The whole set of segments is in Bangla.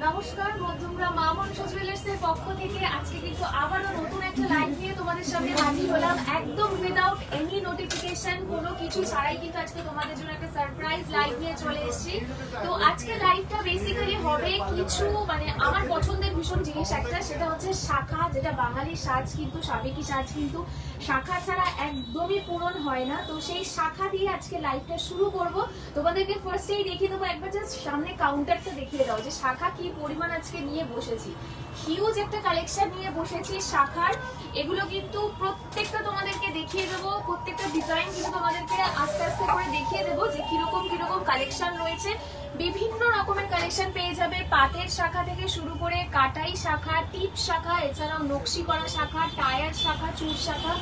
নমস্কার বন্ধুরা, মা মনসা জুয়েলার্সের পক্ষ থেকে আজকে কিন্তু আবারও নতুন একটা লাইভ নিয়ে তোমাদের সামনে হাজির হলাম, একদম উইদাউট এনি নোটিফিকেশন, কোনো কিছু ছাড়াই কিন্তু আজকে তোমাদের জন্য একটা সারপ্রাইজ লাইভ নিয়ে চলে এসেছি। তো আজকে লাইভটা বেসিক্যালি হবে কিছু আমার পছন্দের ভীষণ জিনিস একটা, সেটা হচ্ছে শাখা, যেটা বাঙালির সাজ কিন্তু সাবেকি সাজ কিন্তু শাখা ছাড়া একদমই পূরণ হয় না। তো সেই শাখা দিয়ে আজকে লাইভটা শুরু করব। তোমাদেরকে ফার্স্টেই দেখিয়ে দেবো, একবার জাস্ট সামনে কাউন্টারটা দেখিয়ে দাও যে শাখা কি পরিমাণ আজকে নিয়ে বসেছি। হিউজ একটা কালেকশন নিয়ে বসেছি শাখার। এগুলো কিন্তু প্রত্যেকটা তোমাদেরকে দেখিয়ে দেবো, প্রত্যেকটা ডিজাইন কিন্তু তোমাদেরকে আস্তে আস্তে করে দেখিয়ে দেবো যে কিরকম কিরকম কালেকশন রয়েছে। বিভিন্ন রকমের কালেকশন পেয়ে যাবে, পাটের শাখা থেকে শুরু করে কাটাই শাখা, টিপ শাখা, এছাড়াও নকশি করা শাখা, টায়ার শাখা, চুর শাখা,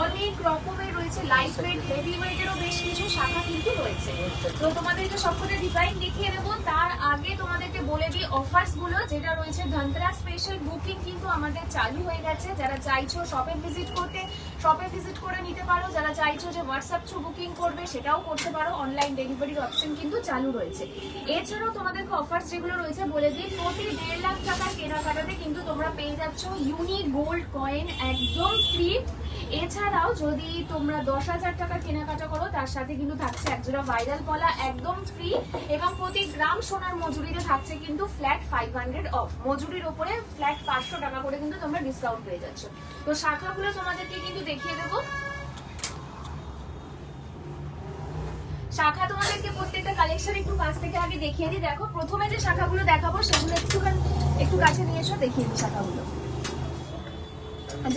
অনেক রকমের রয়েছে। লাইট ওয়েট, হেভি ওয়েটেরও বেশ কিছু শাখা কিন্তু রয়েছে। তো তোমাদেরকে সবকটা ডিজাইন দেখিয়ে দেবো। তার আগে তোমাদেরকে বলে দিই অফার্স গুলো যেটা রয়েছে। ধনতেরাস স্পেশাল বুকিং কিন্তু আমাদের চালু হয়ে গেছে। যারা চাইছো শপে ভিজিট করতে, শপে ভিজিট করে নিতে পারো। যারা চাইছো যে হোয়াটসঅ্যাপ থ্রু বুকিং করবে, সেটাও করতে পারো। অনলাইন ডেলিভারির অপশন কিন্তু চালু রয়েছে। এছাড়াও তোমাদেরকে অফার্স যেগুলো রয়েছে বলে দিই, প্রতি 1.5 লাখ টাকার কেনাকাটাতে কিন্তু তোমরা পেয়ে যাচ্ছ ইউনিক গোল্ড কয়েন একদম ফ্রি। এছাড়াও যদি তোমরা 10,000 টাকার কেনাকাটা করো, তার সাথে কিন্তু থাকছে একজোড়া ভাইরাল পলা একদম ফ্রি, এবং প্রতি গ্রাম সোনার মজুরিতে থাকছে কিন্তু ফ্ল্যাট 500 অফ। মজুরির উপরে ফ্ল্যাট 500 টাকা করে কিন্তু তোমরা ডিসকাউন্ট পেয়ে যাচ্ছ। তো শাখাগুলো তোমাদেরকে কিন্তু দেখিয়ে দেবো। শাখা তোমাদেরকে প্রত্যেকটা কালেকশন একটু কাছ থেকে আগে দেখিয়ে দিই। দেখো, প্রথমে যে শাখাগুলো দেখাবো সেগুলো একটু কাছে নিয়ে এসো, দেখিয়ে দিই শাখাগুলো।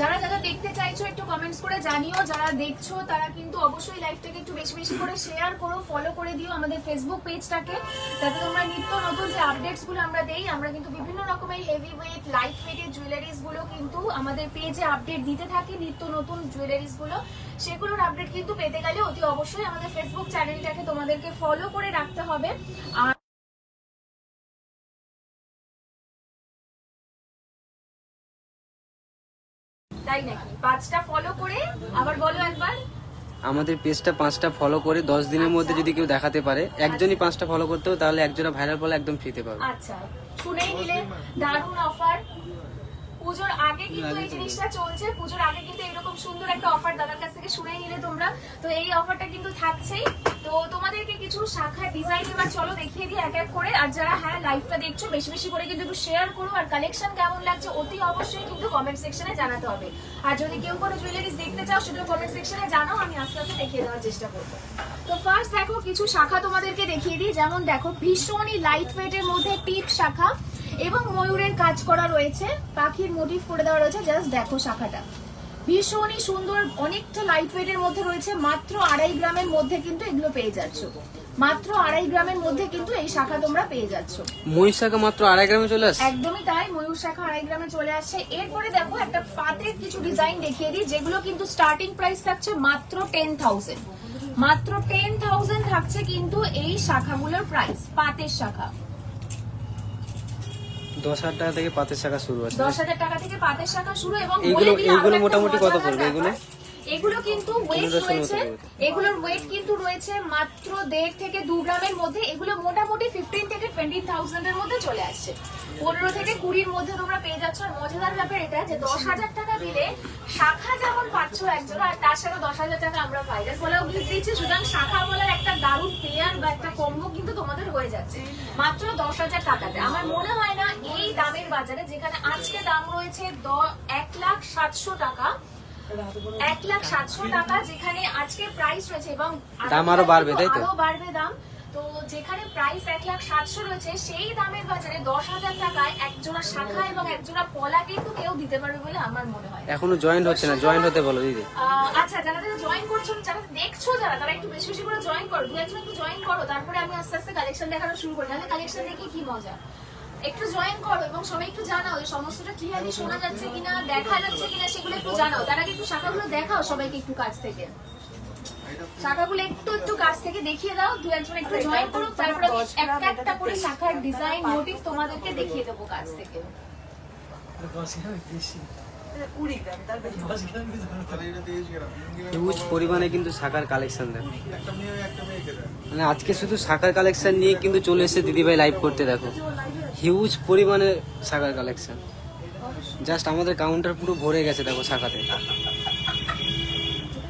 যারা যারা দেখতে চাইছো একটু কমেন্টস করে জানিও। যারা দেখছো তারা কিন্তু অবশ্যই লাইভটাকে একটু বেশি বেশি করে শেয়ার করো, ফলো করে দিও আমাদের ফেসবুক পেজটাকে, যাতে তোমরা নিত্য নতুন যে আপডেটস গুলো আমরা দেই, আমরা কিন্তু বিভিন্ন রকমের হেভি ওয়েট, লাইট ওয়েটের জুয়েলারিজ গুলো কিন্তু আমাদের পেজে আপডেট দিতে থাকি। নিত্য নতুন জুয়েলারিজ গুলো, সেগুলোর আপডেট কিন্তু পেতে গেলে অতি অবশ্যই আমাদের ফেসবুক চ্যানেলটাকে তোমাদেরকে ফলো করে রাখতে হবে। আর তাই নাকি 5টা ফলো করে, আবার বলো একবার। আমাদের পেজটা 5টা ফলো করে 10 দিনের মধ্যে যদি কেউ দেখাতে পারে, একজনই 5টা ফলো করতে হবে, তাহলে একজোড়া ভাইরাল পলা একদম ফ্রিতে পাবে। আচ্ছা, শুনেই নিলে, দারুণ অফার। পুজোর আগে কিন্তু এই জিনিসটা চলছে, পুজোর আগে কিন্তু এরকম সুন্দর একটা অফার দাদার কাছ থেকে শুনেই নিলে তোমরা। তো এই অফারটা কিন্তু থাকছেই। তো তোমাদেরকে কিছু শাখার ডিজাইন এবার চলো দেখিয়ে দিই এক এক করে। আর যারা লাইভটা দেখছো বেশি বেশি করে কিন্তু একটু শেয়ার করো, আর কালেকশন কেমন লাগছে অতি অবশ্যই কিন্তু কমেন্ট সেকশনে জানাতে হবে। আর যদি কেউ কোনো জুয়েলারিজ দেখতে চাও সেটা কমেন্ট সেকশনে জানাও, আমি আস্তে আস্তে দেখিয়ে দেওয়ার চেষ্টা করবো। তো ফার্স্ট দেখো কিছু শাখা তোমাদেরকে দেখিয়ে দিই। যেমন দেখো, ভীষণই লাইট ওয়েটের মধ্যে টিপ শাখা এবং ময়ূরের কাজ করা রয়েছে, পাখির মোটিভ করে দেওয়া রয়েছে। জাস্ট দেখো শাখাটা ভীষণই সুন্দর, অনেকটা লাইট ওয়েটের মধ্যে রয়েছে। মাত্র 2.5 গ্রামের মধ্যে কিন্তু এগুলো পেয়ে যাচ্ছ। মাত্র 2.5 গ্রামের মধ্যে কিন্তু এই শাখা তোমরা পেয়ে যাচ্ছ। ময়ূর শাখা মাত্র 2.5 গ্রামে চলে আসছে। একদমই তাই, ময়ূর শাখা 2.5 গ্রামে চলে আসছে। এরপরে দেখো একটা পাতের কিছু ডিজাইন দেখিয়ে দিই, যেগুলো কিন্তু স্টার্টিং প্রাইস থাকছে মাত্র 10,000। মাত্র 10,000 থাকছে কিন্তু এই শাখাগুলোর প্রাইস। পাতের শাখা 10,000 টাকা থেকে পাতের শাখা শুরু আছে। 10,000 টাকা থেকে পাতের শাখা শুরু। এবং এইগুলো মোটামুটি কত পড়বে? এগুলো কিন্তু ওয়েট রয়েছে, এগুলোর ওয়েট কিন্তু রয়েছে মাত্র 1.5 থেকে 2 গ্রামের মধ্যে। এগুলো মোটামুটি 15 থেকে 20,000 এর মধ্যে চলে আসছে। 15 থেকে 20-র মধ্যে তোমরা পেয়ে যাচ্ছ। আর মজাদার ব্যাপার এটা যে 10,000 টাকা দিলে শাখা যেমন পাচ্ছ একজোড়া, আর তার সাথে 10,000 টাকা আমরা ভাইরাস বলাও গিফট দিচ্ছি। সুতরাং শাখা বলার একটা দারুণ পেয়ার বা একটা কম্বো কিন্তু তোমাদের হয়ে যাচ্ছে মাত্র 10,000 টাকাতে। আমার মনে হয় না এই দামের বাজারে, যেখানে আজকে দাম রয়েছে 1,07,000 টাকা, 1,07,000 টাকা যেখানে আজকে প্রাইস রয়েছে, এবং দাম আরো বাড়বে, তাই তো? আরো বাড়বে দাম। তো যেখানে প্রাইস 1,07,000 রয়েছে, সেই দামের বাজারে 10,000 টাকায় একজোড়া শাখা এবং একজোড়া পলা কিন্তু কেউ দিতে পারবে বলে আমার মনে হয়। এখনো জয়েন্ট হচ্ছে না, জয়েন্ট হতে বলো দিদি। আচ্ছা, যারা যারা জয়েন করছো, যারা দেখছো, যারা তারা একটু বেশি বেশি করে জয়েন করো, 2-1 একটু জয়েন করো, তারপরে আমি আস্তে আস্তে কালেকশন দেখানো শুরু করি। তাহলে কালেকশন দেখি কি মজা। একটু জয়েন করো এবং সবাই একটু জানাও যে সমস্তটা ক্লিয়ারলি শোনা যাচ্ছে কিনা, দেখা যাচ্ছে কিনা, সেগুলো একটু জানাও। তার আগে একটু শাখাগুলো দেখাও সবাইকে একটু কাছ থেকে। শাখাগুলো একটু একটু কাছ থেকে দেখিয়ে দাও, 2-1 একটু জয়েন করো, তারপরে একটা একটা করে শাখার ডিজাইন, মোটিভ তোমাদেরকে দেখিয়ে দেবো কাছ থেকে। হিউজ পরিমাণে কিন্তু শাখার কালেকশন দেখো। আজকে শুধু শাখার কালেকশন নিয়ে কিন্তু চলে এসেছে দিদিভাই লাইভ করতে। দেখো হিউজ পরিমাণে শাখার কালেকশন। জাস্ট আমাদের কাউন্টার পুরো ভরে গেছে দেখো শাখাতে।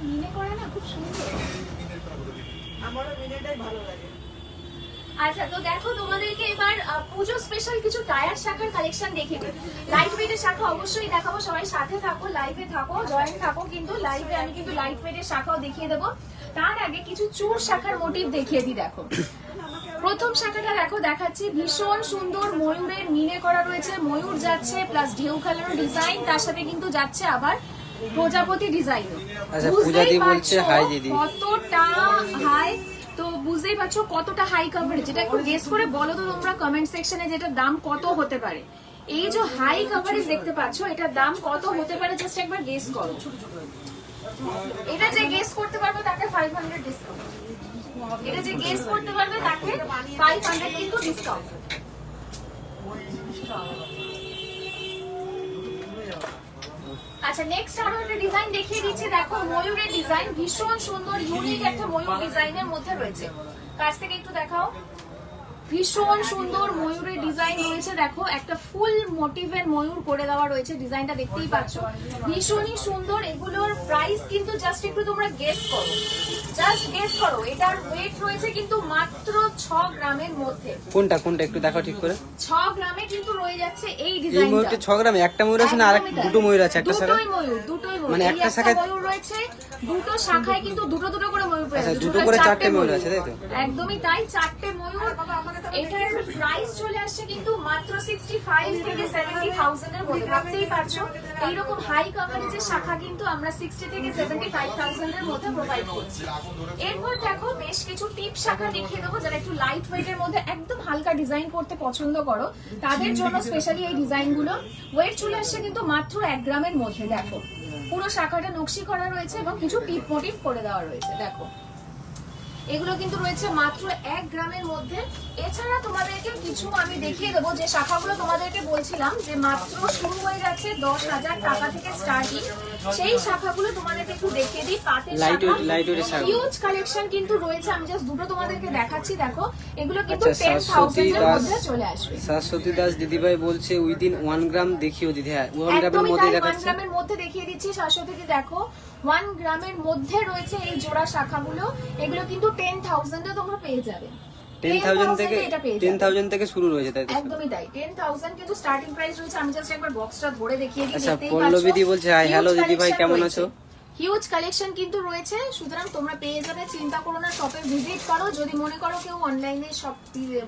মিনে করা না খুব সুন্দর। আমারও মিনেটাই ভালো লাগে। আচ্ছা, তো দেখো তোমাদেরকে এবার পুজো স্পেশাল কিছু টায়ার শাখার কালেকশন দেখিয়ে দিই। লাইট ওয়েটের শাখা অবশ্যই দেখাবো, সবাই সাথে থাকো, লাইভে থাকো, জয়েন থাকো, কিন্তু লাইভে আমি কিন্তু লাইট ওয়েটের শাখাও দেখিয়ে দেবো। তার আগে কিছু চূড় শাখার মোটিভ দেখিয়ে দিই। দেখো প্রথম শাখাটা দেখো দেখাচ্ছি, ভীষণ সুন্দর ময়ূরের মিনে করা রয়েছে, ময়ূর যাচ্ছে প্লাস ঢেউ খেলানো ডিজাইন, তার সাথে কিন্তু যাচ্ছে আবার প্রজাপতি ডিজাইন। আচ্ছা, পূজাদি বলছে হাই দিদি। কতটা হাই, তো বুঝতেই পারছো কতটা হাই কভারেজ। যেটা একটু গেস করে বলো তো তোমরা কমেন্ট সেকশনে, যেটার দাম কত হতে পারে। এই যে হাই কভারেজ দেখতে পাচ্ছ, এটার দাম কত হতে পারে জাস্ট একবার গেস করো। এটা যে গেস করতে পারবে তাকে 500 ডিসকাউন্ট। এটা যে গেস করতে পারবে তাকে 500 কিন্তু ডিসকাউন্ট। আচ্ছা, নেক্সট আরো একটা ডিজাইন দেখিয়ে দিচ্ছি। দেখো ময়ূরের ডিজাইন, ভীষণ সুন্দর ইউনিক একটা ময়ূর ডিজাইনের মধ্যে রয়েছে। কাছ থেকে একটু দেখাও। ভীষণ সুন্দর ময়ূরের ডিজাইন রয়েছে। দেখো একটা ফুল মোটিভের ময়ূর করে দেওয়া রয়েছে, ডিজাইনটা দেখতেই পাচ্ছ, ভীষণই সুন্দর। এগুলোর প্রাইস কিন্তু জাস্ট একটু তোমরা গেস করো, জাস্ট গেস করো। এটার ওয়েট রয়েছে কিন্তু মাত্র 6 গ্রামের মধ্যে। কোনটা কোনটা একটু দেখাও ঠিক করে। 6 গ্রামে কিন্তু রয়ে যাচ্ছে এই এই ডিজাইনটা। ময়ূরটা 6 গ্রামে একটা ময়ূর আছে না, আর দুটো ময়ূর আছে একটা শাখা? দুটোই ময়ূর, দুটোই ময়ূর। মানে এই একটা একটা শাখায় ময়ূর রয়েছে, দুটো শাখায় কিন্তু দুটো দুটো করে ময়ূর পেয়ে আচ্ছা, যাবে। দুটো করে 4টে ময়ূর আছে তাই তো? একদমই তাই, 4টে ময়ূর। এটার প্রাইস চলে আসছে কিন্তু মাত্র 65 থেকে 70,000 এর মধ্যে। ভাবতেই পারছো এইরকম হাই কভারেজের শাখা কিন্তু আমরা 60 থেকে 75,000 এর মধ্যে প্রোভাইড করছি। এরপর দেখো বেশ কিছু টিপ শাখা দেখিয়ে দেবো, যারা একটু লাইট ওয়েটের মধ্যে একদম হালকা ডিজাইন করতে পছন্দ করো তাদের জন্য স্পেশালি এই ডিজাইনগুলো। ওয়েট চলে আসছে কিন্তু মাত্র 1 গ্রামের মধ্যে। দেখো পুরো শাখাটা নকশি করা রয়েছে এবং কিছু টিপ মোটিভ করে দেওয়া রয়েছে। দেখো এগুলো কিন্তু রয়েছে মাত্র 1 গ্রামের মধ্যে। এছাড়া তোমাদেরকে কিছু আমি দেখিয়ে দেবো যে শাখাগুলো তোমাদেরকে বলছিলাম যে মাত্র শুরু হয়ে যাচ্ছে 10,000 টাকা থেকে স্টার্টিং, সেই শাখাগুলো তোমাদেরকে একটু দেখিয়ে দিই। পাতের শাখা হিউজ কালেকশন কিন্তু রয়েছে, আমি জাস্ট দুটো তোমাদেরকে দেখাচ্ছি। দেখো এগুলো কিন্তু 10,000 এর মধ্যে চলে আসবে। শাশ্বতী দাস দিদিভাই বলছে উইদিন 1 গ্রাম দেখিও দিদি। হ্যাঁ 1 গ্রামের মধ্যে দেখাচ্ছে। 1 গ্রামের মধ্যে দেখিয়ে দিচ্ছি শাশ্বতী। দেখো 1 গ্রামের মধ্যে রয়েছে এই জোড়া শাখাগুলো। এগুলো কিন্তু 10,000 এ তোমরা পেয়ে যাবে। 10,000 থেকে শুরু রয়েছে তাই তো? একদমই তাই, 10,000 কিন্তু স্টার্টিং প্রাইস রয়েছে। আমি জাস্ট একবার বক্সটা ধরে দেখিয়ে দিই। আচ্ছা, পল্লবী দি বলছে হাই হ্যালো দিদি ভাই, কেমন আছো? হিউজ কালেকশন কিন্তু রয়েছে, সুতরাং তোমরা পেয়ে যাবে, চিন্তা করো না। শপে ভিজিট করো, যদি মনে করো কেউ অনলাইনে শপ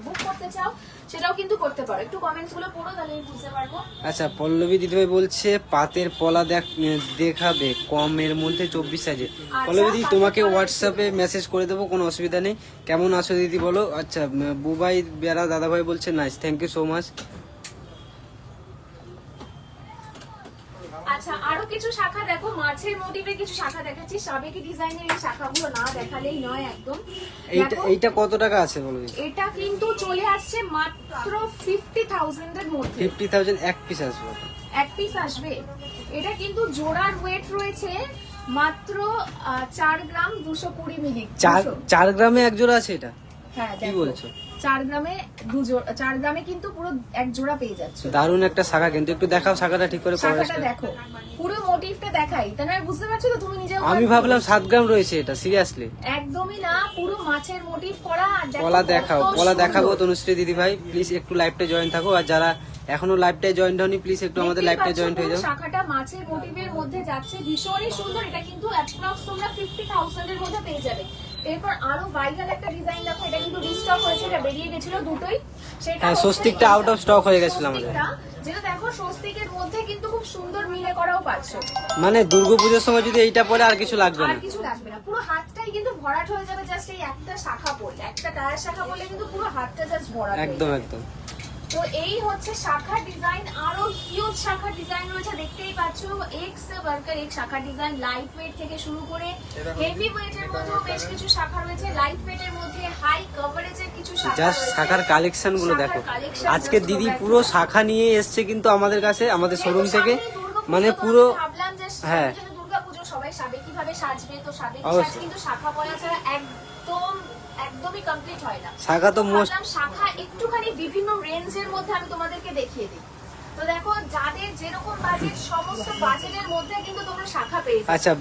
বুক করতে চাও সেটাও কিন্তু করতে পারো। একটু কমেন্টস গুলো পড়ো, তাহলে আমি বুঝতে পারবো। আচ্ছা, পল্লবী দিদিভাই বলছে পাতের পলা দেখাবে কমের মধ্যে 24 সাইজে। পল্লবী দিদি তোমাকে হোয়াটসঅ্যাপে মেসেজ করে দেবো, কোনো অসুবিধা নেই। কেমন আছো দিদি বলো। আচ্ছা, বুবাই বেড়া দাদাভাই বলছে nice, thank you so much. আচ্ছা, আরো কিছু শাখা দেখো, মাছের মোটিভের কিছু শাখা দেখাচ্ছি। সাবেকি ডিজাইনের এই শাখাগুলো না দেখালেই নয় একদম। এইটা কত টাকা আছে বলো? এটা কিন্তু চলে আসছে মাত্র 50,000 এর মধ্যে। 50,000 এক পিস আসবে? এক পিস আসবে। এটা কিন্তু জোড়ার ওয়েট রয়েছে মাত্র 4 গ্রাম 220 মিলি। 4 গ্রামে এক জোড়া আছে এটা? হ্যাঁ, কি বলছো? 4 গ্রামে 4 গ্রামে কিন্তু পুরো এক জোড়া পেয়ে যাচ্ছে। দারুণ একটা শাখা কিন্তু, একটু দেখাও শাখাটা ঠিক করে। শাখাটা দেখো, পুরো মোটিভটা দেখাই, তাহলে বুঝতে পারছো তো তুমি নিজেও? আমি ভাবলাম 7 গ্রাম রয়েছে এটা, সিরিয়াসলি একদমই না, পুরো মাছের মোটিভ করা। আর দেখো পলা দেখাও, পলা দেখাবো। তনুশ্রী দিদি ভাই প্লিজ একটু লাইভটা জয়েন থাকো, আর যারা এখনো লাইভটায় জয়েন্ট হওনি প্লিজ একটু আমাদের লাইভটায় জয়েন্ট হয়ে যাও। শাখাটা মাছের মোটিভের মধ্যে যাচ্ছে, ভীষণই সুন্দর। এটা কিন্তু অ্যাপ্রক্স তোমরা 50,000 এর মধ্যে পেয়ে যাবে। এরপর আরো ভাইরাল একটা ডিজাইন দেখো, এটা কিন্তু রিস্টক হয়েছে, এটা বেরিয়ে গেছিল দুটোই। সেটা স্বস্তিকটা আউট অফ স্টক হয়ে গেছিল আমাদের। যেটা দেখো স্বস্তিকের মধ্যে কিন্তু খুব সুন্দর মিলে করাও পাচ্ছো। মানে দুর্গাপূজার সময় যদি এইটা পরে আর কিছু লাগবে না, আর কিছু লাগবে না, পুরো হাতটাই কিন্তু ভরাট হয়ে যাবে জাস্ট এই একটা শাখা পড়লে। একটা টায়ার শাখা পড়লে কিন্তু পুরো হাতটা জাস্ট ভরাট। একদম একদম। তো এই হচ্ছে শাখার ডিজাইন। আরো হিউজ শাখার ডিজাইন রয়েছে, দেখতেই পাচ্ছো। এক্স ওয়ার্কার এক শাখার ডিজাইন, লাইট ওয়েট থেকে শুরু করে হেভি ওয়েটের মধ্যেও বেশ কিছু শাখা রয়েছে। লাইট ওয়েটের মধ্যে হাই কভারেজের কিছু শাখা জাস্ট রয়েছে। শাখার কালেকশন গুলো দেখো। আজকে দিদি পুরো শাখা নিয়ে এসছে কিন্তু আমাদের কাছে, আমাদের শোরুম থেকে। মানে পুরো, ভাবলাম যে হ্যাঁ দুর্গাপুজো সবাই সবাই সাবেকি ভাবে সাজবে, তো সাবেকি সাজ অবশ্যই। কিন্তু শাখা পলা ছাড়া একদমই কমপ্লিট হয় না। শাখা তো মোস্ট ভাবলাম শাখা একটুখানি বিভিন্ন রেঞ্জের মধ্যে আমি তোমাদেরকে দেখিয়ে দিই। তো দেখো যাদের যেরকম বাজেট, সমস্ত বাজেটের মধ্যে কিন্তু তোমরা শাখা পেয়ে যাবে। আচ্ছা,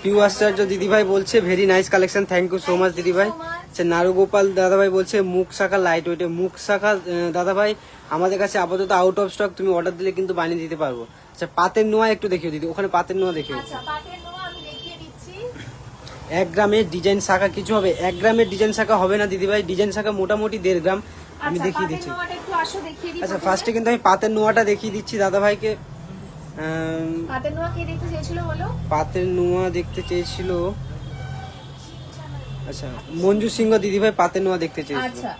পিউ আশ্চর্য দিদিভাই বলছে very nice collection, thank you so much দিদিভাই। আচ্ছা, নারুগোপাল দাদাভাই বলছে মুখ শাখা লাইট ওয়েটে। মুখ শাখা দাদাভাই আমাদের কাছে আপাতত আউট অফ স্টক, তুমি অর্ডার দিলে কিন্তু বানিয়ে দিতে পারবো। আচ্ছা, পাতের নোয়া একটু দেখিও দিদি, ওখানে পাতের নোয়া দেখিও। আচ্ছা, পাটের নোয়া আমি দেখিয়ে দিচ্ছি। 1 গ্রামের ডিজাইন শাখা কিছু হবে? 1 গ্রামের ডিজাইন শাখা হবে না দিদিভাই, ডিজাইন শাখা মোটামুটি 1.5 গ্রাম আমি আচ্ছা, দেখিয়ে পাটের দিচ্ছি। নোয়াটা একটু আসো দেখিয়ে দিই। আচ্ছা, ফার্স্টে কিন্তু আমি পাতের নোয়াটা দেখিয়ে দিচ্ছি দাদাভাইকে। পাটের নোয়া কে দেখতে চেয়েছিল বলো? পাতের নোয়া দেখতে চেয়েছিল, আচ্ছা মঞ্জু সিংহ দিদিভাই পাতের নোয়া দেখতে চেয়েছিল। আচ্ছা,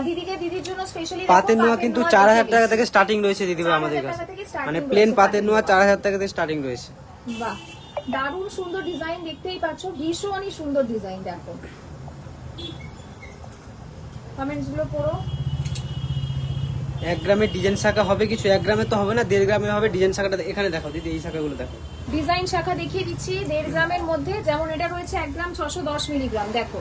দিদির জন্য স্পেশালি পাতের নোয়া কিন্তু 4000 টাকা থেকে স্টার্টিং রয়েছে দিদিভাই আমাদের 4000 কাছে, টাকা থেকে starting মানে রয়েছে প্লেন পাতের পাতের নোয়া নোয়া। 4000 টাকা থেকে স্টার্টিং রয়েছে। বাহ, দারুণ সুন্দর ডিজাইন, দেখতেই পাচ্ছ ভীষণই সুন্দর ডিজাইন। দেখো কমেন্টস গুলো পড়ো। 1 গ্রামের ডিজাইন শাখা হবে কিছু? 1 গ্রামে তো হবে না, 1.5 গ্রামে হবে ডিজাইন শাখাটা। এখানে দেখো দিদি, এই শাখাগুলো দেখো। ডিজাইন শাখা দেখিয়ে দিচ্ছি 1.5 গ্রামের মধ্যে, যেমন এটা রয়েছে 1 গ্রাম 610 মিলিগ্রাম। দেখো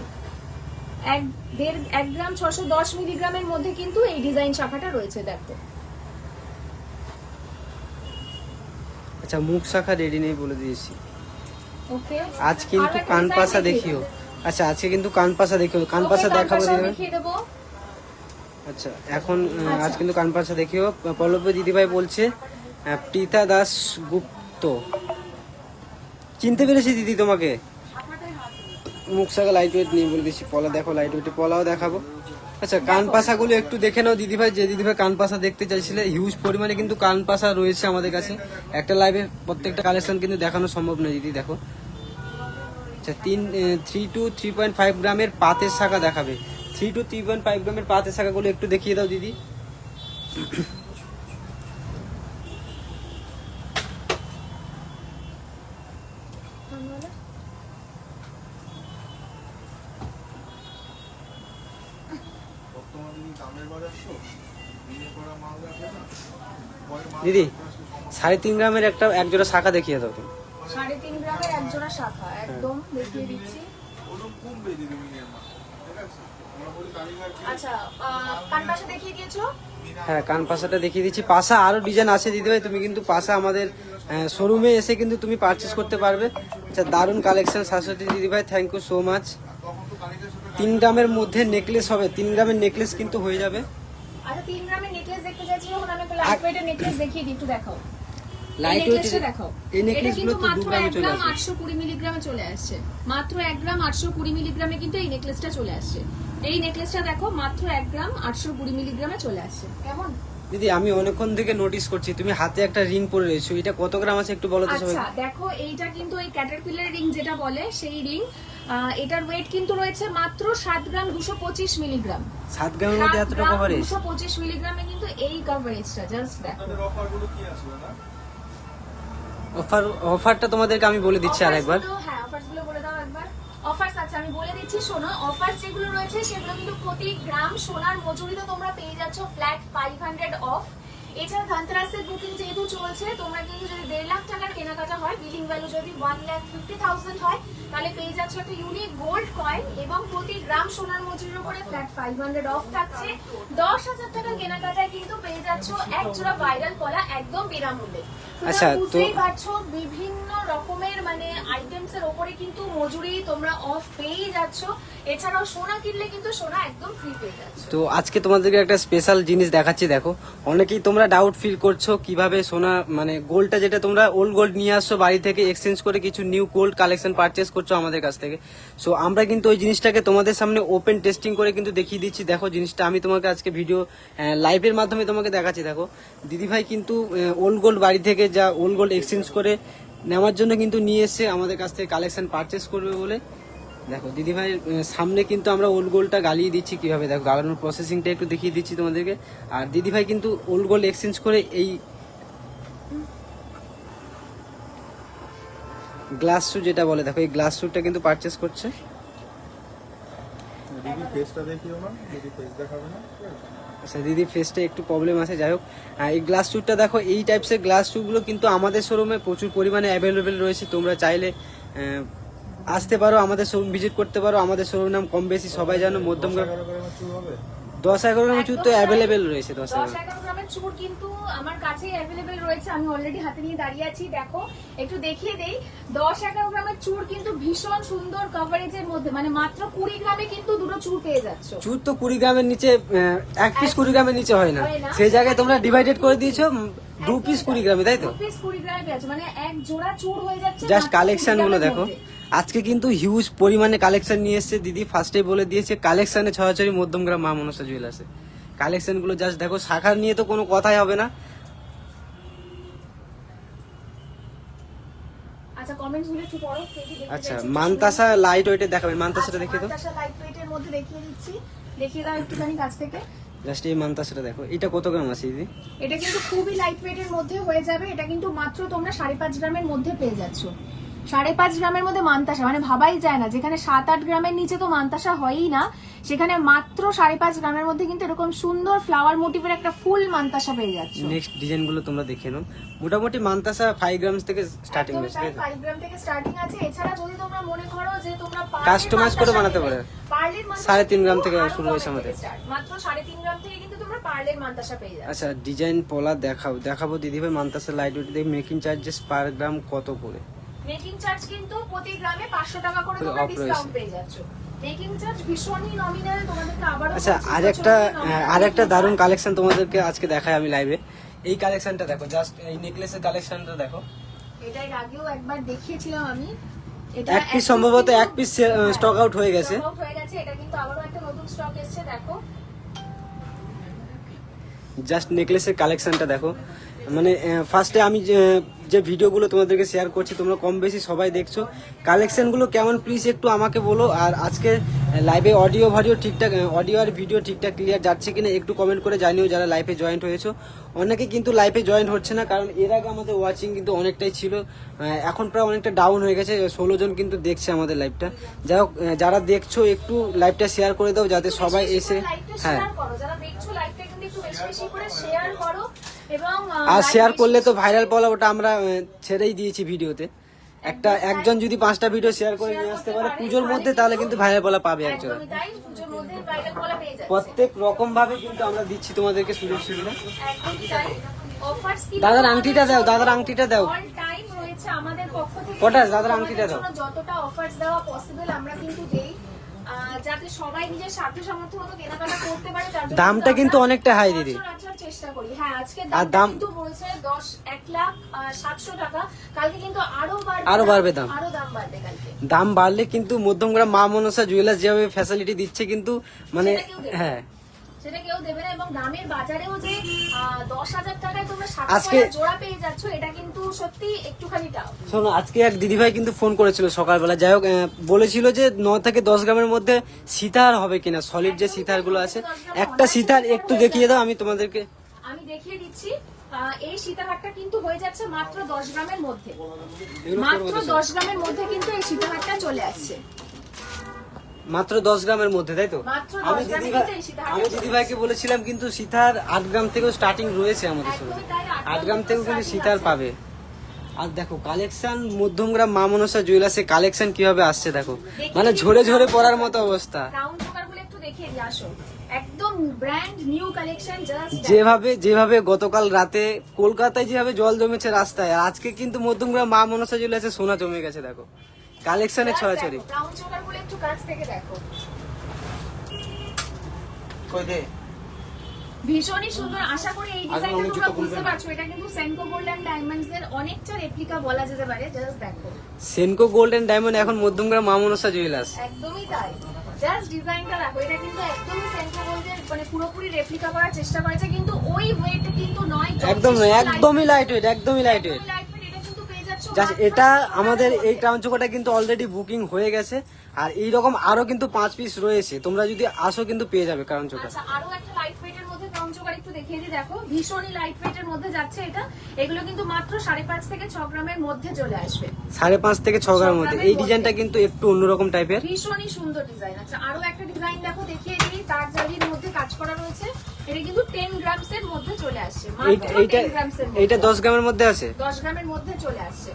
1 গ্রাম 610 মিলিগ্রামের মধ্যে কিন্তু এই ডিজাইন শাখাটা রয়েছে। দেখো আচ্ছা, মুখ শাখা রেডি নেই বলে দিয়েছি। ওকে, আজ কিন্তু কানপাসা দেখিও। আচ্ছা, আজকে কিন্তু কানপাসা দেখিও, কানপাসা দেখাবো দিদিভাই। দেখিয়ে দেবো। আচ্ছা, এখন আজ কিন্তু কানপাসা দেখিও। পল্লব দিদিভাই বলছে প্রীতা দাস গুপ্ত, চিনতে পেরেছি দিদি তোমাকে। মুখ শাখা লাইট ওয়েট নেই বলে দিচ্ছি, পলা দেখো লাইট ওয়েটে, পলাও দেখাবো। আচ্ছা, কানপাসাগুলো একটু দেখে নাও দিদিভাই, যে দিদিভাই কানপাসা দেখতে চাইছিলে। হিউজ পরিমাণে কিন্তু কানপাসা রয়েছে আমাদের কাছে, একটা লাইভে প্রত্যেকটা কালেকশন কিন্তু দেখানো সম্ভব নয় দিদি। দেখো আচ্ছা, 3 to 3.5 গ্রামের পাতের শাখা দেখাবে। 3 to 3.5 গ্রামের পাতের শাখাগুলো একটু দেখিয়ে দাও দিদি। দিদি 3.5 গ্রামের এক জোড়া শাখা দেখিয়ে দাও তুমি। 3.5 গ্রামের এক জোড়া শাখা একদম দেখিয়ে দিচ্ছি। আচ্ছা, কানপাশা দেখিয়ে দিয়েছো? হ্যাঁ, কানপাসাটা দেখিয়ে দিচ্ছি। পাশা আরো ডিজাইন আছে দিদিভাই, তুমি কিন্তু পাশা আমাদের শোরুমে এসে কিন্তু তুমি পারচেস করতে পারবে। আচ্ছা, দারুণ কালেকশন শাশ্বতী দিদিভাই, থ্যাংক ইউ সো মাচ। 3 গ্রামের মধ্যে নেকলেস হবে, 3 গ্রামের নেকলেস কিন্তু হয়ে যাবে। আচ্ছা, 3 গ্রামের নেকলেস দেখতে চাইছি যখন, আমি একটা লাইট ওয়েটের নেকলেস দেখিয়ে দিই, একটু দেখাও। লাইট নেকলেসটা ওয়েট দেখাও। এই এটা নেকলেসগুলো কিন্তু তো 2 মাত্র গ্রামে 1 চলে গ্রাম আসে। 820 মিলিগ্রামে চলে আসছে। মাত্র 1 গ্রাম 820 মিলিগ্রামে কিন্তু এই নেকলেসটা চলে আসছে। এই নেকলেসটা দেখো মাত্র 1 গ্রাম 820 মিলিগ্রামে চলে আসছে। কেমন দিদি, আমি অনেকক্ষণ থেকে নোটিস করছি তুমি হাতে একটা রিং পরে রয়েছো, এটা কত গ্রাম আছে একটু বলো তো সবাই। আচ্ছা, দেখো এইটা কিন্তু এই ক্যাটারপিলার রিং যেটা বলে সেই রিং, এটার ওয়েট কিন্তু রয়েছে মাত্র 7 গ্রাম 225 মিলিগ্রাম। 7 গ্রামের মধ্যে এতটা কভারেজ? 225 মিলিগ্রামে কিন্তু এই কভারেজটা, জাস্ট দেখো। অফারটা তোমাদেরকে আমি বলে দিচ্ছি আরেকবার। হ্যাঁ, অফারস গুলো বলে দাও একবার। অফারস আছে, আমি বলে দিচ্ছি শোনো। অফার যেগুলো রয়েছে সেগুলো কিন্তু প্রতি গ্রাম সোনার মজুরিতে তোমরা পেয়ে যাচ্ছ ফ্ল্যাট 500 অফ। এছাড়া ধনতেরাসের বুকিং যেহেতু চলছে, তোমরা কিন্তু যদি 1.5 লাখ টাকার কেনাকাটা হয়, বিলিং ভ্যালু যদি 1,50,000 হয়, তাহলে পেয়ে যাচ্ছ একটা ইউনিক গোল্ড কয়েন, এবং প্রতি গ্রাম সোনার মজুরির উপরে ফ্ল্যাট 500 অফ থাকছে। 10,000 টাকার কেনাকাটায় কিন্তু পেয়ে যাচ্ছ এক জোড়া ভাইরাল পলা একদম বিনামূল্যে। আচ্ছা, তো বুঝতেই পারছো বিভিন্ন রকমের মানে আইটেমস এর উপরে কিন্তু মজুরি তোমরা অফ পেয়ে যাচ্ছ। এছাড়াও সোনা কিনলে কিন্তু সোনা একদম ফ্রি পেয়ে যাচ্ছ। তো আজকে তোমাদেরকে একটা স্পেশাল জিনিস দেখাচ্ছি। দেখো, অনেকেই তোমরা ডাউট ফিল করছো কিভাবে সোনা মানে গোল্ডটা যেটা তোমরা ওল্ড গোল্ড নিয়ে আসছো বাড়ি থেকে এক্সচেঞ্জ করে কিছু নিউ গোল্ড কালেকশন পারচেস করছো আমাদের কাছ থেকে। সো আমরা কিন্তু ওই জিনিসটাকে তোমাদের সামনে ওপেন টেস্টিং করে কিন্তু দেখিয়ে দিচ্ছি। দেখো জিনিসটা আমি তোমাকে আজকে ভিডিও লাইভের মাধ্যমে তোমাকে দেখাচ্ছি। দেখো দিদিভাই কিন্তু ওল্ড গোল্ড বাড়ি থেকে যা ওল্ড গোল্ড এক্সচেঞ্জ করে নেওয়ার জন্য কিন্তু নিয়ে এসে আমাদের কাছ থেকে কালেকশন পারচেস করবে বলে। দেখো দিদিভাই সামনে কিন্তু আমরা ওল্ড গোল্ডটা গালিয়ে দিচ্ছি কিভাবে, দেখো গালানোর প্রসেসিংটা একটু দেখিয়ে দিচ্ছি তোমাদেরকে। আর দিদিভাই কিন্তু ওল্ড গোল্ড এক্সচেঞ্জ করে এই গ্লাস শু যেটা বলে, দেখো এই গ্লাস শুটা কিন্তু পারচেস করছে। দিদি ফেসটা দেখিও না, দিদি ফেস দেখাবে না। আচ্ছা, দিদি ফেসটা একটু প্রবলেম আছে, যাই হোক। এই গ্লাস শুটটা দেখো, এই টাইপসের গ্লাস শুগুলো কিন্তু আমাদের শোরুমে প্রচুর পরিমাণে অ্যাভেলেবেল রয়েছে। তোমরা চাইলে আসতে পারো, আমাদের শোরুম ভিজিট করতে পারো। আমাদের শোরুম নাম কম বেশি সবাই জানো, মধ্যমগ্রাম। 11 গ্রামের চুল হবে? 10-11 গ্রামের চুল তো অ্যাভেলেবেল রয়েছে। 10-11 গ্রামের চুড় কিন্তু আমার কাছেই অ্যাভেলেবেল রয়েছে, আমি অলরেডি হাতে নিয়ে দাঁড়িয়ে আছি। দেখো একটু দেখিয়ে দেই, 10-11 গ্রামের চুড় কিন্তু ভীষণ সুন্দর কভারেজের মধ্যে, মানে মাত্র 20 গ্রামে কিন্তু দুটো চুড় পেয়ে যাচ্ছ। চুল তো 20 গ্রামের নিচে, এক পিস 20 গ্রামের নিচে হয় না, হয় না। সেই জায়গায় তোমরা ডিভাইডেড করে দিয়েছো 2 পিস 20 গ্রামে, তাই তো? 2 পিস 20 গ্রামে পেয়ে যাচ্ছ, মানে এক জোড়া চুড় হয়ে যাচ্ছে। জাস্ট মাত্র কালেকশন 20 গুলো গ্রামের দেখো। মধ্যে। আজকে কিন্তু হিউজ পরিমাণে কালেকশন নিয়ে এসেছে দিদি, ফার্স্টেই বলে দিয়েছে কালেকশনে ছড়াছড়ি মধ্যমগ্রাম মা মনসা জুয়েলার্সে। কালেকশন গুলো জাস্ট দেখো, শাখার নিয়ে তো কোনো কথাই হবে না। আচ্ছা কমেন্টস গুলো একটু পড়ো, কে কি দেখতে আচ্ছা, চাইছো? মানতাসা লাইট ওয়েটে দেখাবে, মানতাসাটা আচ্ছা, দেখিয়ে দাও। মানতাসা লাইট ওয়েটের মধ্যে দেখিয়ে দিচ্ছি, দেখিয়ে দাও একটুখানি কাছ থেকে। জাস্ট এই মানতাসাটা দেখো, এটা কত গ্রাম আছে দিদি? এটা কিন্তু খুবই লাইট ওয়েটের মধ্যে হয়ে যাবে। এটা কিন্তু মাত্র তোমরা 5.5 গ্রামের মধ্যে পেয়ে যাচ্ছ। 5.5 গ্রামের মধ্যে মানতাসা, মানে ভাবাই যায় না, যেখানে 7-8 গ্রামের নিচে তো মানতাসা হয়ই না, সেখানে মাত্র 5.5 গ্রামের মধ্যে কিন্তু এরকম সুন্দর ফ্লাওয়ার মোটিভের একটা ফুল মানতাসা পেয়ে যাচ্ছ। নেক্সট ডিজাইন গুলো তোমরা দেখে নাও। মোটামুটি মানতাসা 5 গ্রাম থেকে স্টার্টিং একদমই হয়েছে, তাই, তাই তো? 5 গ্রাম থেকে স্টার্টিং আছে। এছাড়া যদি তোমরা মনে করো যে তোমরা Customize করে বানাতে পারো। পার্লের মানতাসা 3.5 গ্রাম থেকে আরো শুরু হয়েছে কমে আমাদের। থেকে start। মাত্র 3.5 গ্রাম থেকে কিন্তু তোমরা পার্লের মানতাসা পেয়ে যাচ্ছ। আচ্ছা, ডিজাইন পলা দেখাবো দিদি ভাই। মানতাসা লাইট ওয়েট দেখে মেকিং চার্জেস পার গ্রাম কত করে? মেকিং চার্জ কিন্তু প্রতি গ্রামে 500 টাকা করে তোমরা off রয়েছে। ডিসকাউন্ট পেয়ে যাচ্ছ। মেকিং চার্জ ভীষণই নমিনাল, তোমাদেরকে আবারও আচ্ছা, বলছি, আরেকটা প্রচন্ডই nominal। আরেকটা দারুণ কালেকশন তোমাদেরকে আজকে দেখাই আমি লাইভে। এই কালেকশনটা দেখো, জাস্ট এই নেকলেসের কালেকশনটা দেখো। এটা এর আগেও একবার দেখিয়েছিলাম আমি। এটা এক পিস সম্ভবত এক পিস স্টক আউট হয়ে গেছে। স্টক আউট হয়ে গেছে, এটা কিন্তু আবারও একটা নতুন স্টক এসেছে। দেখো জাস্ট নেকলেসের কালেকশনটা দেখো। মানে ফার্স্টে আমি যে ভিডিওগুলো তোমাদেরকে শেয়ার করছি, তোমরা কম বেশি সবাই দেখছো। কালেকশনগুলো কেমন প্লিজ একটু আমাকে বলো। আর আজকে লাইভে অডিও ঠিকঠাক, অডিও আর ভিডিও ঠিকঠাক ক্লিয়ার যাচ্ছে কিনা একটু কমেন্ট করে জানিও যারা লাইভে জয়েন্ট হয়েছো। অনেকে কিন্তু লাইভে জয়েন্ট হচ্ছে না, কারণ এর আগে আমাদের ওয়াচিং কিন্তু অনেকটাই ছিল, এখন প্রায় অনেকটা ডাউন হয়ে গেছে। 16 জন কিন্তু দেখছে আমাদের লাইভটা। যাই হোক, যারা দেখছো একটু লাইভটা শেয়ার করে দাও যাতে সবাই এসে, হ্যাঁ, শেয়ার করো, যারা দেখছো লাইভটা কিন্তু একটু বেশি বেশি করে শেয়ার করো। এবং আর live শেয়ার বেশি করলে তো বেশি ভাইরাল পলা ওটা আমরা ছেড়েই দিয়েছি ভিডিওতে। একজন যদি 5টা ভিডিও শেয়ার করে নিয়ে আসতে পারে পুজোর মধ্যে, তাহলে কিন্তু ভাইরাল পলা পাবে একজন। একদমই তাই, পুজোর মধ্যে ভাইরাল বলা পেয়ে যাচ্ছে। প্রত্যেক রকম ভাবে কিন্তু আমরা দিচ্ছি তোমাদেরকে সুযোগ সুবিধা। একদমই তাই। অফার্স কি দাদার আংটিটা দাও, দাদার আংটিটা দাও। অল টাইম রয়েছে আমাদের পক্ষ থেকে। কটা দাদার আংটিটা দাও। তোমাদের জন্য যতটা অফার্স দেওয়া পসিবল আমরা কিন্তু দেই, যাতে সবাই নিজের সাধ্য সামর্থ্য মতো কেনাকাটা করতে পারে। তার জন্য দামটা কিন্তু অনেকটা হাই দিদি। রাখার চেষ্টা করি। হ্যাঁ, আজকে আর দাম দাম কিন্তু বলছে 1,07,000 টাকা। কালকে কিন্তু আরো বাড়বে দাম। আরো দাম বাড়বে কালকে। দাম বাড়লে কিন্তু মধ্যমগ্রাম মা মনসা জুয়েলার্স যেভাবে ফ্যাসিলিটি দিচ্ছে কিন্তু মানে, সেটা কেউ দেবে না। হ্যাঁ, সেটা কেউ দেবে না। এবং দামের বাজারেও যে 10,000 টাকায় তোমরা 7 আজকে- জোড়া পেয়ে যাচ্ছ, এটা কিন্তু সত্যি একটুখানি টাফ। শোনো, আজকে এক দিদিভাই কিন্তু ফোন করেছিল সকালবেলা। যাই হোক, বলেছিল যে 9 থেকে 10 গ্রামের মধ্যে সীতার হবে কিনা, সলিড যে সীতার গুলো আছে। একটা সীতার একটু দেখিয়ে দাও, আমি তোমাদেরকে আমি দেখিয়ে দিচ্ছি। এই সীতাহারটা কিন্তু হয়ে যাচ্ছে মাত্র 10 গ্রামের মধ্যে। এগুলো মাত্র 10 গ্রামের মধ্যে কিন্তু এই সীতাহারটা চলে আসছে। মাত্র 10 গ্রামের মধ্যে, তাই তো? মাত্র 10 আমি গ্রামে দিদিভাই কিন্তু এই সীতাহারটা আমি দিদিভাইকে বলেছিলাম কিন্তু সীতার 8 গ্রাম থেকেও স্টার্টিং রয়েছে আমাদের শোরুমে। একদমই তাই, 8 গ্রাম থেকেও কিন্তু starting সীতার আছে। পাবে। আর দেখো কালেকশন মধ্যমগ্রাম মা মনসা জুয়েলার্সে কালেকশন কিভাবে আসছে দেখো, মানে ঝরে ঝরে পড়ার মতো অবস্থা। রাউন্ড চোকারগুলো একটু দেখিয়ে দিয়ে আসো। একদম ব্র্যান্ড নিউ কালেকশন। জাস্ট যেভাবে গতকাল রাতে কলকাতায় যেভাবে জল জমেছে রাস্তায়, আর আজকে কিন্তু মধ্যমগ্রাম মা মনসা জুয়েলার্সে সোনা জমে গেছে। দেখো কালেকশনে ছড়াছড়ি। রাউন্ড চোকারগুলো একটু কাছ থেকে দেখো। ভীষণই সুন্দর। আশা করি এই ডিজাইনটা তোমরা বুঝতে পারছো। এটা কিন্তু সেনকো গোল্ড এন্ড ডায়মন্ডস এর অনেকটা রেপ্লিকা বলা যেতে পারে। জাস্ট দেখো, সেনকো গোল্ড এন্ড ডায়মন্ড এখন মধ্যমগ্রাম মা মনসা জুয়েলার্স। একদমই তাই। জাস্ট ডিজাইনটা দেখো, এটা কিন্তু একদমই সেনকো গোল্ডের মানে পুরোপুরি রেপ্লিকা করার চেষ্টা করেছে, কিন্তু ওই ওয়েট কিন্তু নয়। একদম নয়, একদমই লাইট ওয়েট, একদমই লাইট ওয়েট। এটা কিন্তু পেয়ে যাচ্ছ জাস্ট এটা আমাদের এই ক্রাউন চোকাটা কিন্তু অলরেডি বুকিং হয়ে গেছে, আর এইরকম আরো কিন্তু 5 পিস রয়েছে। তোমরা যদি আসো কিন্তু পেয়ে যাবে ক্রাউন চোকা। আচ্ছা, আরো একটা লাইট ওয়েটের মধ্যে ক্রাউন চোকার একটু দেখিয়ে দিই। দেখো ভীষণই লাইট ওয়েটের মধ্যে যাচ্ছে এটা। এগুলো কিন্তু মাত্র 5.5 থেকে 6 গ্রামের মধ্যে চলে আসবে। 5.5 থেকে 6 গ্রামের মধ্যে। এই ডিজাইনটা কিন্তু একটু অন্যরকম টাইপের, ভীষণই সুন্দর ডিজাইন। আচ্ছা, আরো একটা ডিজাইন দেখো, দেখিয়ে দিই। তার জারির মধ্যে কাজ করা রয়েছে। এটা কিন্তু 10 গ্রামস এর মধ্যে চলে আসছে। মাত্র 10 গ্রামস এর মধ্যে। এইটা 10 গ্রামের মধ্যে আছে। 10 গ্রামের মধ্যে চলে আসছে।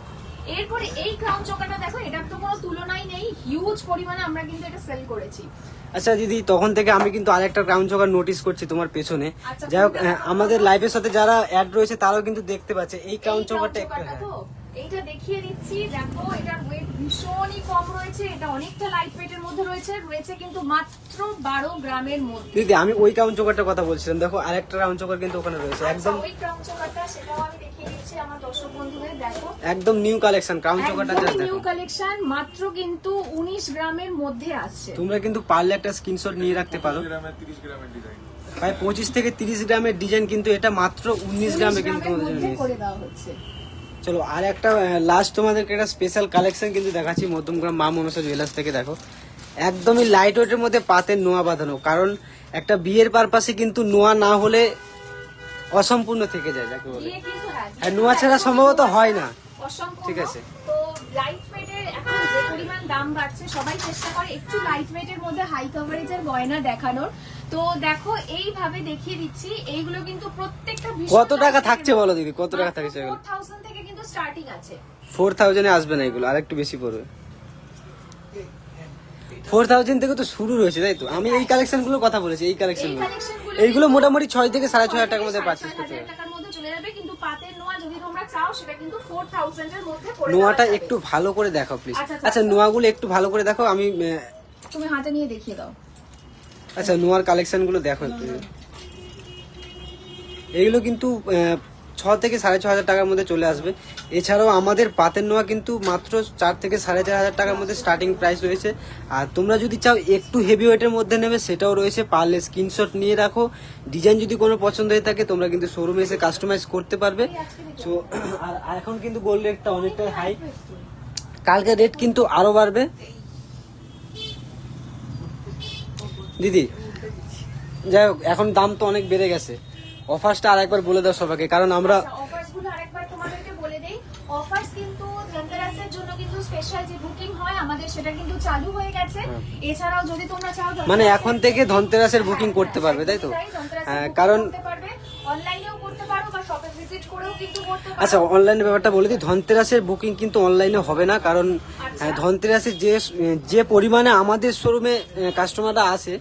এরপরে এই ক্রাউন চোকারটা দেখো, এটার তো কোনো তুলনাই নেই, হিউজ পরিমাণে আমরা কিন্তু এটা সেল করেছি। আচ্ছা দিদি, তখন থেকে আমি কিন্তু আরেকটা ক্রাউন চোকার নোটিস করছি তোমার পেছনে। আচ্ছা, যাই হোক, কোনটা? আমাদের লাইভের সাথে যারা অ্যাড রয়েছে তারাও কিন্তু দেখতে পাচ্ছে এই ক্রাউন এই চোকারটা একটু। চোকারটা তো, এইটা দেখিয়ে দিচ্ছি, দেখো এটার ওয়েট ভীষণই কম রয়েছে, এটা অনেকটা লাইট ওয়েটের মধ্যে রয়েছে কিন্তু মাত্র 12 গ্রামের মধ্যে। দিদি আমি ওই ক্রাউন চোকারটার কথা বলছিলাম, দেখো আরেকটা ক্রাউন চোকার কিন্তু ওখানে রয়েছে, আচ্ছা, একদম ওই ক্রাউন চোকারটা সেটাও আমি দেখিয়ে দিচ্ছি আমার দর্শক বন্ধুদের, দেখো একদম নিউ কালেকশন ক্রাউন চোকারটা জাস্ট একদম দেখো। নিউ কালেকশন, মাত্র কিন্তু 19 গ্রামের মধ্যে আসছে। তোমরা কিন্তু পারলে একটা স্ক্রিনশট নিয়ে রাখতে পারো। 30 গ্রামের 30 গ্রামের ডিজাইন, প্রায় 25 থেকে 30 গ্রামের ডিজাইন, কিন্তু এটা মাত্র 19 গ্রামে কিন্তু তোমাদের জন্য মধ্যে নিয়েছি। করে দেওয়া হচ্ছে। চলো আর একটা লাস্ট তোমাদেরকে একটা স্পেশাল কালেকশন কিন্তু দেখাচ্ছি মধ্যমগ্রাম মা মনসা জুয়েলার্স থেকে। দেখো একদমই লাইট ওয়েটের মধ্যে পাতের নোয়া বাঁধানো, কারণ একটা বিয়ের পারপাসে কিন্তু নোয়া না হলে অসম্পূর্ণ থেকে যায় যাকে বলে। বিয়ে কিন্তু আর নোয়া ছাড়া সম্ভবত হয় না। অসম্পূর্ণ। ঠিক আছে। তো লাইট ওয়েটের এখন যে পরিমাণ দাম বাড়ছে, সবাই চেষ্টা করে একটু লাইট ওয়েটের মধ্যে হাই কভারেজের গয়না দেখানোর। তো দেখো এইভাবে দেখিয়ে দিচ্ছি, এইগুলো কিন্তু প্রত্যেকটা কত টাকা থাকছে বলো দিদি, কত টাকা থাকছে এগুলো? 4000 থেকে কিন্তু স্টার্টিং আছে। 4000 এ আসবে না এগুলো, আর একটু বেশি পড়বে। 4000 থেকে তো শুরু রয়েছে, তাই তো? আমি এই কালেকশন গুলোর কথা বলেছি, এই কালেকশন গুলো, এইগুলো মোটামুটি 6 থেকে 6500 টাকার মধ্যে পারচেজ করতে 6000 হবে। টাকার মধ্যে চলে যাবে, কিন্তু পাতের নোয়া যদি তোমরা চাও সেটা কিন্তু 4000 এর মধ্যে করে নোয়াটা দেওয়া যাবে। একটু ভালো করে দেখাও প্লিজ। আচ্ছা, আচ্ছা নোয়াগুলো একটু ভালো করে দেখো, আমি তুমি হাতে নিয়ে দেখিয়ে দাও। আচ্ছা নোয়ার কালেকশন গুলো দেখো একটু। এইগুলো কিন্তু 6 থেকে 6500 টাকার মধ্যে চলে আসবে। এছাড়াও আমাদের পাতের নোয়া কিন্তু মাত্র 4 থেকে 4500 টাকার মধ্যে স্টার্টিং প্রাইস রয়েছে। আর তোমরা যদি চাও একটু হেভি ওয়েটের মধ্যে নেবে সেটাও রয়েছে, পারলে স্ক্রিনশট নিয়ে রাখো। ডিজাইন যদি কোনো পছন্দ হয়ে থাকে তোমরা কিন্তু শোরুমে এসে কাস্টমাইজ করতে পারবে। সো আর এখন কিন্তু গোল্ড রেটটা অনেকটাই হাই, কালকে রেট কিন্তু আরো বাড়বে। দিদি যাই হোক, এখন দাম তো অনেক বেড়ে গেছে, অফার্সটা আরেকবার বলে দাও সবাইকে, কারণ আমরা অফার্স গুলো আরেকবার তোমাদেরকে বলে দেই। অফার্স কিন্তু ধনতেরাসের জন্য কিন্তু স্পেশাল যে বুকিং হয় আমাদের, সেটা কিন্তু চালু হয়ে গেছে। এছাড়াও যদি তোমরা চাও মানে এখন থেকে ধনতেরাসের বুকিং করতে পারবে, তাই তো? হ্যাঁ, কারণ অনলাইনেও করতে পারো বা শপে ভিজিট করেও কিন্তু করতে পারো। আচ্ছা অনলাইনের ব্যাপারটা বলে দিই, ধনতেরাসের বুকিং কিন্তু অনলাইনে হবে না, কারণ ধনতেরাসের যে পরিমাণে আমাদের শোরুমে কাস্টমাররা আসে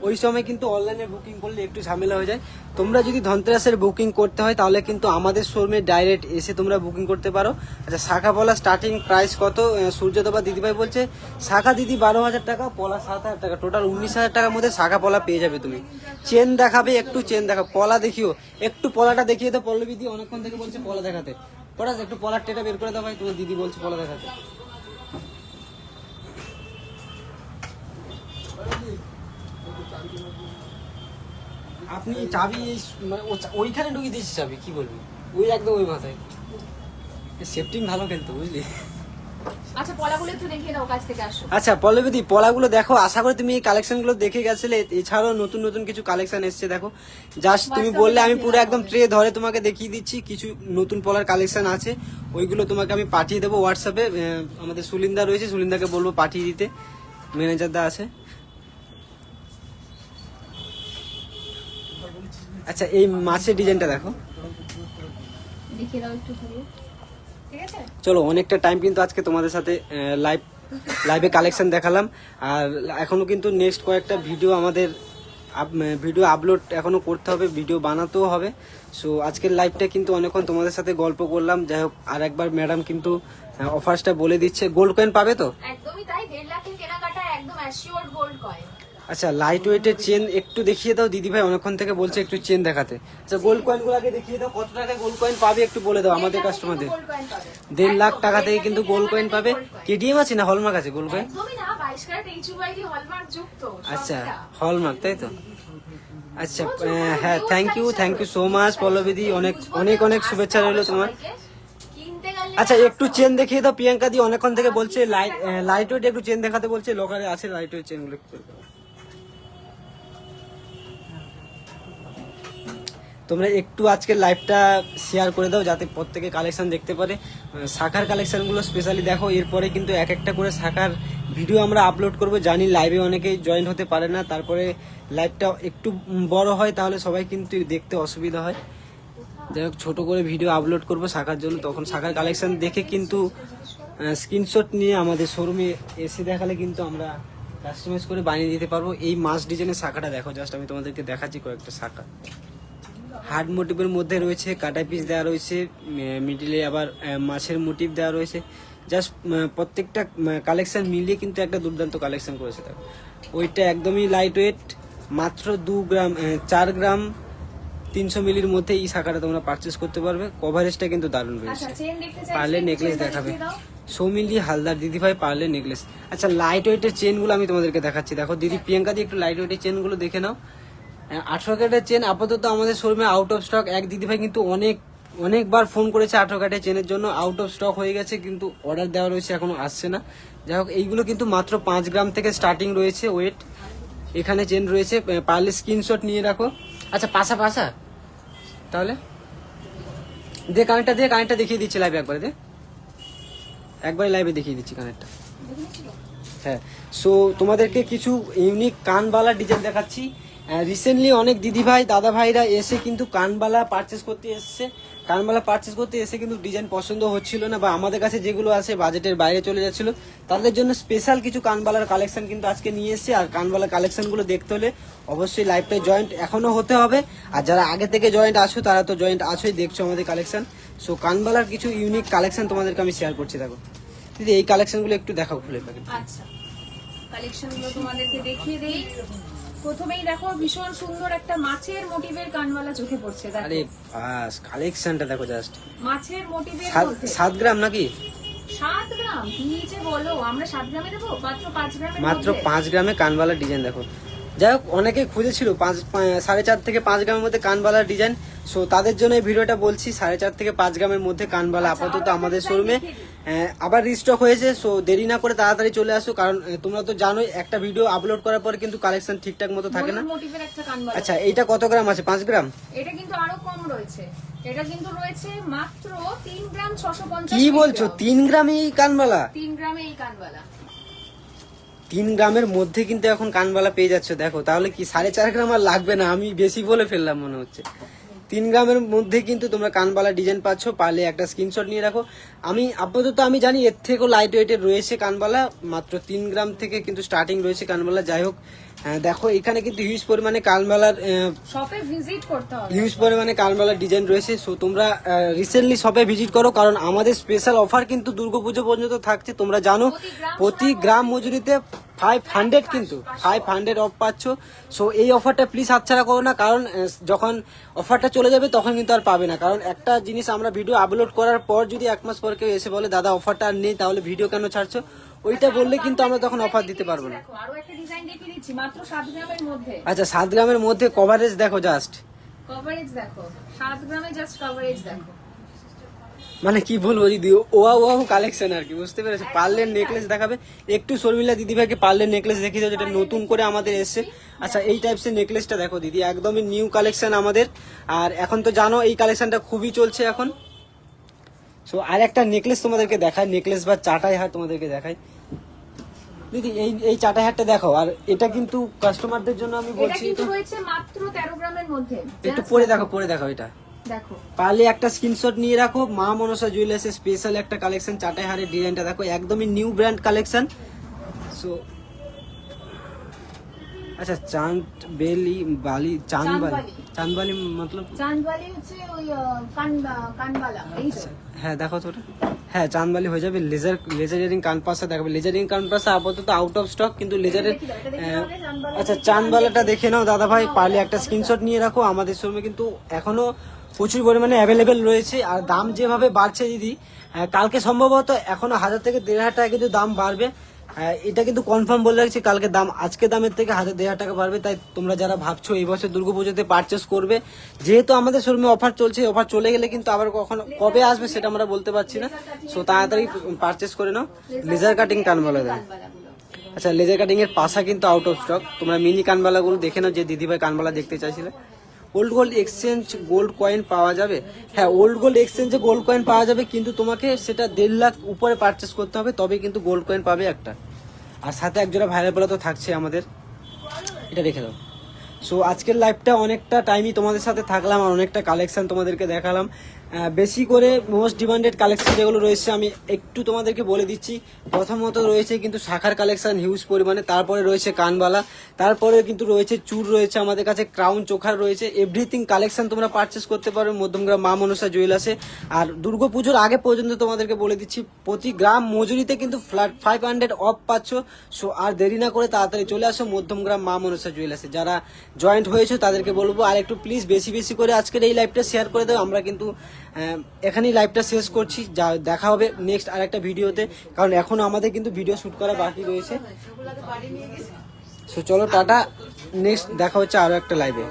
ওই সময় কিন্তু অনলাইনে বুকিং করলে একটু ঝামেলা হয়ে যায়। তোমরা যদি ধনতেরাসের বুকিং করতে হয় তাহলে কিন্তু আমাদের শোরুমে ডাইরেক্ট এসে তোমরা বুকিং করতে পারো। আচ্ছা শাখা পলা স্টার্টিং প্রাইস কত? সূর্যদেবা দিদিভাই বলছে শাখা দিদি 12,000 টাকা, পলা 7,000 টাকা, টোটাল 19,000 টাকার মধ্যে শাখা পলা পেয়ে যাবে তুমি। চেন দেখাবে, একটু চেন দেখাও, পলা দেখিও, একটু পলাটা দেখিয়ে দাও। পল্লবী দিদি অনেকক্ষণ থেকে বলছে পলা দেখাতে, পড়া একটু পলার টেটা বের করে দাও ভাই, তোমার দিদি বলছে পলা দেখাতে। আপনি চাবি মানে ওইখানে ঢুকিয়ে দিয়েছি চাবি, কি বলবি, ওই একদম ওই মাথায়। সেফটি ভালো খেলতো বুঝলি। আচ্ছা পলাগুলো একটু দেখিয়ে দাও, কাছ থেকে আসো। আচ্ছা পল্লবী পলাগুলো দেখো, আশা করি তুমি এই কালেকশন গুলো দেখে গেছিলে। এছাড়াও নতুন নতুন কিছু কালেকশন এসছে, দেখো জাস্ট তুমি বললে আমি পুরো একদম ট্রে ধরে তোমাকে দেখিয়ে দিচ্ছি। কিছু নতুন পলার কালেকশন আছে, ওইগুলো তোমাকে আমি পাঠিয়ে দেবো হোয়াটসঅ্যাপে। আমাদের সুলিন্দা রয়েছে, সুলিন্দাকে বলবো পাঠিয়ে দিতে, ম্যানেজারদা আছে। আচ্ছা এই মাছের ডিজাইনটা দেখো, দেখিয়ে দাও একটু ধরে, ঠিক আছে? চলো অনেকটা টাইম কিন্তু আজকে তোমাদের সাথে লাইভে কালেকশন দেখালাম। আর এখনো কিন্তু নেক্সট কয়েকটা ভিডিও আমাদের ভিডিও আপলোড এখনো করতে হবে, ভিডিও বানাতেও হবে। সো আজকের লাইভটা কিন্তু অনেকক্ষণ তোমাদের সাথে গল্প করলাম। যাই হোক আর একবার ম্যাডাম কিন্তু অফার্সটা বলে দিচ্ছে, গোল্ড কয়েন পাবে তো? একদমই তাই, 1.5 লাখের কেনাকাটা একদম অ্যাসিওরড গোল্ড কয়েন। আচ্ছা লাইট ওয়েটের চেন একটু দেখিয়ে দাও দিদি ভাই, অনেকক্ষণ থেকে বলছে একটু চেন দেখাতে। আচ্ছা গোল্ড কয়েন গুলো আগে দেখিয়ে দাও, কত টাকায় গোল্ড কয়েন পাবে একটু বলে দাও আমাদের কাস্টমারদের। 1.5 লাখ টাকা থেকে কিন্তু গোল্ড কয়েন পাবে। কেটিএম আছে না হলমার্ক আছে গোল্ড কয়েন? একদমই না, 22 ক্যারেট এইচইউআইডি হলমার্ক যুক্ত। আচ্ছা হলমার্ক, তাই তো? আচ্ছা হ্যাঁ, থ্যাংক ইউ সো মাচ পল্লবীদি, অনেক অনেক অনেক শুভেচ্ছা রইলো তোমার। আচ্ছা একটু চেন দেখিয়ে দাও প্রিয়াঙ্কা দি, অনেকক্ষণ থেকে বলছে লাইট ওয়েট একটু চেন দেখাতে বলছে, লোকালে আছে লাইট ওয়েট চেন গুলো। তোমরা একটু আজকের লাইভটা শেয়ার করে দাও যাতে প্রত্যেকে কালেকশন দেখতে পারে। শাখার কালেকশনগুলো স্পেশালি দেখো, এরপরে কিন্তু এক একটা করে শাখার ভিডিও আমরা আপলোড করব। জানি লাইভে অনেকেই জয়েন হতে পারে না, তারপরে লাইভটা একটু বড় হয় তাহলে সবাই কিন্তু দেখতে অসুবিধা হয়। যাই হোক ছোটো করে ভিডিও আপলোড করবো শাখার জন্য, তখন শাখার কালেকশন দেখে কিন্তু স্ক্রিনশট নিয়ে আমাদের শোরুমে এসে দেখালে কিন্তু আমরা কাস্টমাইজ করে বানিয়ে দিতে পারবো। এই মাছ ডিজাইনের শাখাটা দেখো, জাস্ট আমি তোমাদেরকে দেখাচ্ছি কয়েকটা শাখা। হার্ড মোটিভের মধ্যে রয়েছে, কাটা পিস দেওয়া রয়েছে, মিডিলে আবার মাছের মোটিভ দেওয়া রয়েছে। জাস্ট প্রত্যেকটা কালেকশন মিলিয়ে কিন্তু একটা দুর্দান্ত কালেকশন করেছে। দেখো ওইটা একদমই লাইট ওয়েট, মাত্র 4 গ্রাম 300 মিলির মধ্যে এই শাখাটা তোমরা পারচেস করতে পারবে। কভারেজটা কিন্তু দারুণ রয়েছে। আচ্ছা চেন দেখতে চাই, পার্লে নেকলেস দেখাবে, সৌমিলি হালদার দিদিভাই পার্লে নেকলেস। আচ্ছা লাইট ওয়েটের চেনগুলো আমি তোমাদেরকে দেখাচ্ছি। দেখো দিদি প্রিয়াঙ্কা দি একটু লাইট ওয়েটের চেনগুলো দেখে নাও। 18 ক্যারেটের চেন আপাতত আমাদের শোরুমে আউট অফ স্টক। এক দিদিভাই কিন্তু অনেকবার ফোন করেছে 18 ক্যারেটের চেনের জন্য, আউট অফ স্টক হয়ে গেছে, কিন্তু অর্ডার দেওয়া রয়েছে, এখনো আসছে না। যাই হোক এইগুলো কিন্তু মাত্র 5 গ্রাম থেকে স্টার্টিং রয়েছে ওয়েট। এখানে চেন রয়েছে, পারলে স্ক্রিনশট নিয়ে রাখো। আচ্ছা পাশা তাহলে কানেক্টটা দেখিয়ে দিচ্ছি লাইভে, একবারে লাইভে দেখিয়ে দিচ্ছি কানেক্টটা। হ্যাঁ, সো তোমাদেরকে কিছু ইউনিক কানবালা ডিজাইন দেখাচ্ছি। রিসেন্টলি অনেক দিদিভাই দাদা ভাইরা এসে কিন্তু কানবালা পারচেস করতে এসে কিন্তু ডিজাইন পছন্দ হচ্ছিল না, বা আমাদের কাছে যেগুলো আছে বাজেটের বাইরে চলে যাচ্ছিল। তাদের জন্য স্পেশাল কিছু কানবালার কালেকশন কিন্তু আজকে নিয়ে এসেছি। আর কানবালার কালেকশনগুলো দেখতে হলে অবশ্যই লাইভটাই জয়েন্ট এখনো হতে হবে। আর যারা আগে থেকে জয়েন্ট আছো তারা তো জয়েন্ট আছোই, দেখছো আমাদের কালেকশন। সো কানবালার কিছু ইউনিক কালেকশন তোমাদেরকে আমি শেয়ার করছি। দেখো দিদি এই কালেকশনগুলো একটু দেখাও খুলে প্যাকেট। আচ্ছা কালেকশনগুলো তোমাদেরকে দেখিয়ে দেই। প্রথমেই দেখো ভীষণ সুন্দর একটা মাছের মোটিভের কানওয়ালা চোখে পড়ছে। দেখো আরে বাস কালেকশনটা দেখো জাস্ট। মাছের মোটিভের মধ্যে 7 গ্রাম নাকি? 7 গ্রাম কি যে বলো, আমরা 7 গ্রামে দেবো? মাত্র 5 গ্রামের মাত্র মধ্যে। 5 গ্রামে কানবালার ডিজাইন দেখো। যাই হোক অনেকে খুঁজেছিল 4.5 থেকে 5 গ্রামের মধ্যে কানবালার ডিজাইন। সো তাদের জন্য এই ভিডিওটা বলছি, 4.5 থেকে 5 গ্রামের মধ্যে কানবালা আপাতত আমাদের শোরুমে আবার রিস্টক হয়েছে। সো দেরি না করে তাড়াতাড়ি চলে আসো, কারণ তোমরা তো জানোই একটা ভিডিও আপলোড করার পরে কিন্তু কালেকশন ঠিকঠাক মতো থাকে না। মোটিভের একটা কানওয়ালা। আচ্ছা এইটা কত গ্রাম আছে? 5 গ্রাম? এটা কিন্তু আরো কম রয়েছে, এটা কিন্তু রয়েছে মাত্র 3 গ্রাম 650। কি বলছো 3 গ্রামে এই কানবালা? 3 গ্রামে এই কানওয়ালা 3 গ্রামের মধ্যে কিন্তু এখন কানবালা পেয়ে যাচ্ছে। দেখো তাহলে কি 4.5 গ্রাম আর লাগবে না? আমি বেশি বলে ফেললাম মনে হচ্ছে। 3 গ্রামের মধ্যে কিন্তু তোমরা কানবালা ডিজাইন পাচ্ছ। পারলে একটা স্ক্রিনশট নিয়ে রাখো। আমি আপাতত আমি জানি এর থেকেও লাইট ওয়েটের রয়েছে কানবালা, মাত্র 3 গ্রাম থেকে কিন্তু স্টার্টিং রয়েছে কানবালা। যাই হোক দেখো এখানে কিন্তু হিউজ পরিমাণে কানবালার শপে ভিজিট করতে হবে, হিউজ পরিমাণে কানবালার ডিজাইন রয়েছে। সো তোমরা রিসেন্টলি শপে ভিজিট করো, কারণ আমাদের স্পেশাল অফার কিন্তু দুর্গাপুজো পর্যন্ত থাকছে। তোমরা জানো প্রতি গ্রাম মজুরিতে 500 কিন্তু 500 অফ পাচ্ছ। সো এই অফারটা প্লিজ হাতছাড়া করো না, কারণ যখন অফারটা চলে যাবে তখন কিন্তু আর পাবে না। কারণ একটা জিনিস আমরা ভিডিও আপলোড করার পর যদি 1 মাস পর কেউ এসে বলে দাদা অফারটা আর নেই, তাহলে ভিডিও কেন ছাড়ছো, ওইটা বললে কিন্তু আমরা তখন অফার দিতে পারবো না। দেখো আরো একটা ডিজাইন দেখিয়ে দিচ্ছি মাত্র 7 গ্রামের মধ্যে। আচ্ছা 7 গ্রামের মধ্যে কভারেজ দেখো জাস্ট, কভারেজ দেখো 7 গ্রামে জাস্ট কভারেজ দেখো। মানে কি বলবো দিদি, ওয়াও কালেকশন আর কি, বুঝতে পেরেছো? পার্লের নেকলেস দেখাবে একটু। শর্মিলা দিদি ভাইকে পার্লের নেকলেস দেখিয়ে দাও, যেটা নতুন করে আমাদের এসছে। আচ্ছা এই টাইপসের নেকলেসটা দেখো দিদি, একদমই নিউ কালেকশন আমাদের। আর এখন তো জানো এই কালেকশনটা খুবই চলছে এখন। সো আর একটা নেকলেস তোমাদেরকে দেখায়, নেকলেস বা চাটাই হার তোমাদেরকে দেখায়। দিদি এই চাটাই হারটা দেখো। আর এটা কিন্তু কাস্টমারদের জন্য আমি এটা বলছি, কিন্তু রয়েছে মাত্র 13 গ্রামের মধ্যে। একটু Just পরে দেখো এটা। দেখো পারলে একটা স্ক্রিনশট নিয়ে রাখো। মা মনসা জুয়েলার্সের স্পেশাল একটা কালেকশন, চাটাই হারের ডিজাইনটা দেখো, একদমই নিউ ব্র্যান্ড কালেকশন। সো আচ্ছা চাঁদবালি মতলব? চাঁদবালি হচ্ছে ওই কানবালা এই তো। হ্যাঁ দেখো তো ওটা। হ্যাঁ চাঁদবালি হয়ে যাবে। লেজার ইয়ারিং কানপাসা দেখাবে। লেজার ইয়ারিং কানপাসা আপাতত আউট অফ স্টক, কিন্তু লেজারের আচ্ছা চাঁদবালাটা দেখে নাও দাদা ভাই। পারলে একটা স্ক্রিনশট নিয়ে রাখো। আমাদের শোরুমে কিন্তু এখনো প্রচুর পরিমাণে অ্যাভেলেবেল রয়েছে। আর দাম যেভাবে বাড়ছে দিদি, কালকে সম্ভবত এখনো 1000 থেকে 1500 টাকা কিন্তু দাম বাড়বে। এটা কিন্তু কনফার্ম বলে রাখছি, কালকে দাম আজকে দামের থেকে 1000-1500 টাকা বাড়বে। তাই তোমরা যারা ভাবছো এই বছর দুর্গাপুজোতে পারচেস করবে, যেহেতু আমাদের শোরুমে অফার চলছে, অফার চলে গেলে কিন্তু আবার কবে আসবে সেটা আমরা বলতে পারছি না। সো তাড়াতাড়ি পারচেস করে নাও। লেজার কাটিং কানবালা দেয়। আচ্ছা লেজার কাটিং এর পাশা কিন্তু আউট অফ স্টক। তোমরা মিনি কানবালাগুলো দেখে নাও, যে দিদিভাই কানবালা দেখতে চাইছিলে। Old gold exchange gold coin পাওয়া যাবে। হ্যাঁ ওল্ড গোল্ড এক্সচেঞ্জে গোল্ড কয়েন পাওয়া যাবে, কিন্তু তোমাকে সেটা 1.5 লাখ উপরে পারচেস করতে হবে, তবে কিন্তু গোল্ড কয়েন পাবে একটা। আর সাথে এক জোড়া ভাইরাল বলা তো থাকছে আমাদের, এটা রেখে দাও। সো আজকের লাইভটা অনেকটা টাইমই তোমাদের সাথে থাকলাম আর অনেকটা কালেকশন তোমাদেরকে দেখালাম। বেশি করে মোস্ট ডিমান্ডেড কালেকশন যেগুলো রয়েছে আমি একটু তোমাদেরকে বলে দিচ্ছি। প্রথমত রয়েছে কিন্তু শাখার কালেকশন হিউজ পরিমাণে, তারপরে রয়েছে কানবালা, তারপরে কিন্তু রয়েছে চুর রয়েছে আমাদের কাছে, ক্রাউন চোখার রয়েছে, এভরিথিং কালেকশন তোমরা পারচেস করতে পারো মধ্যমগ্রাম মা মনসা জুয়েলার্সে। আর দুর্গাপুজোর আগে পর্যন্ত তোমাদেরকে বলে দিচ্ছি প্রতি গ্রাম মজুরিতে কিন্তু ফ্ল্যাট 500 অফ পাচ্ছ। সো আর দেরি না করে তাড়াতাড়ি চলে আসো মধ্যমগ্রাম মা মনসা জুয়েলার্সে। যারা জয়েন্ট হয়েছে তাদেরকে বলবো আর একটু প্লিজ বেশি বেশি করে আজকের এই লাইভটা শেয়ার করে দাও। আমরা কিন্তু এখানেই লাইভটা শেষ করছি, যা দেখা হবে নেক্সট আর একটা ভিডিওতে, কারণ এখনো আমাদের কিন্তু ভিডিও শুট করা বাকি রয়েছে। সেগুলোকে বাড়ি নিয়ে গেছি। সো চলো টাটা, নেক্সট দেখা হচ্ছে আরো একটা লাইভে।